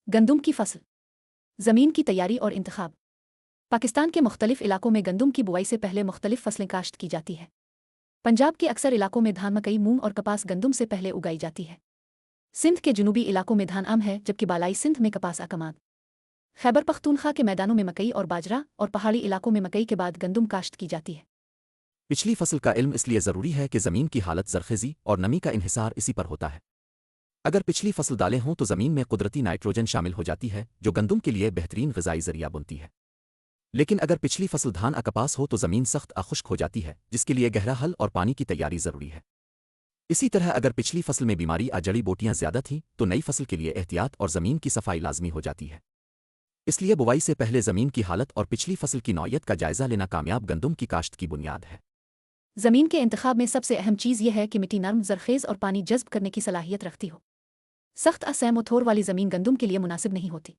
गंदुम की फसल, ज़मीन की तैयारी और इंतखाब। पाकिस्तान के मुख्तलिफ इलाकों में गंदुम की बुआई से पहले मुख्तलिफ फसलें काश्त की जाती है। पंजाब के अक्सर इलाकों में धान, मकई, मूंग और कपास गंदुम से पहले उगाई जाती है। सिंध के जुनूबी इलाकों में धान आम है, जबकि बालाई सिंध में कपास अकमाद। खैबर पख्तूनख्वा के मैदानों में मकई और बाजरा और पहाड़ी इलाकों में मकई के बाद गंदुम काश्त की जाती है। पिछली फसल का इल्म इसलिए ज़रूरी है कि ज़मीन की हालत ज़रख़ेज़ी और नमी का इन्हिसार इसी पर होता है। अगर पिछली फसल दालें हों तो ज़मीन में कुदरती नाइट्रोजन शामिल हो जाती है, जो गंदुम के लिए बेहतरीन ग़िज़ाई ज़रिया बनती है। लेकिन अगर पिछली फसल धान कपास हो तो ज़मीन सख्त खुश्क हो जाती है, जिसके लिए गहरा हल और पानी की तैयारी ज़रूरी है। इसी तरह अगर पिछली फसल में बीमारी जड़ी बूटियां ज़्यादा थीं तो नई फसल के लिए एहतियात और ज़मीन की सफाई लाजमी हो जाती है। इसलिए बुवाई से पहले ज़मीन की हालत और पिछली फसल की नौइयत का जायज़ा लेना कामयाब गंदुम की काश्त की बुनियाद है। ज़मीन के इंतखाब में सबसे अहम चीज़ यह है कि मिट्टी नर्म, ज़रख़ेज़ और पानी जज़्ब करने की सलाहियत रखती हो। सख्त असैमोथोर वाली ज़मीन गंदुम के लिए मुनासिब नहीं होती।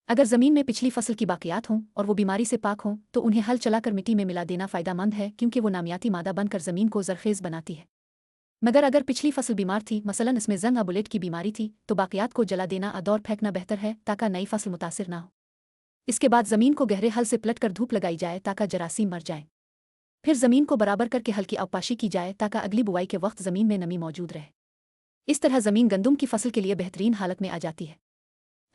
अगर ज़मीन में पिछली फसल की बाक़ियात हों और वो बीमारी से पाक हों तो उन्हें हल चलाकर मिट्टी में मिला देना फ़ायदेमंद है, क्योंकि वो नामियाती मादा बनकर ज़मीन को ज़रख़ेज़ बनाती है। मगर अगर पिछली फसल बीमार थी, मसलन इसमें ज़ंग बुलेट की बीमारी थी, तो बाक़ियात को जला देना और फेंकना बेहतर है ताकि नई फसल मुतासिर ना हो। इसके बाद ज़मीन को गहरे हल से पलट कर धूप लगाई जाए ताकि जरासीम मर जाएं। फिर ज़मीन को बराबर करके हल्की अवपाशी की जाए ताकि अगली बुआई के वक्त ज़मीन में नमी मौजूद रहे। इस तरह ज़मीन गंदुम की फसल के लिए बेहतरीन हालत में आ जाती है।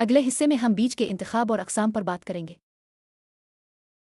अगले हिस्से में हम बीज के इंतखाब और अक़साम पर बात करेंगे।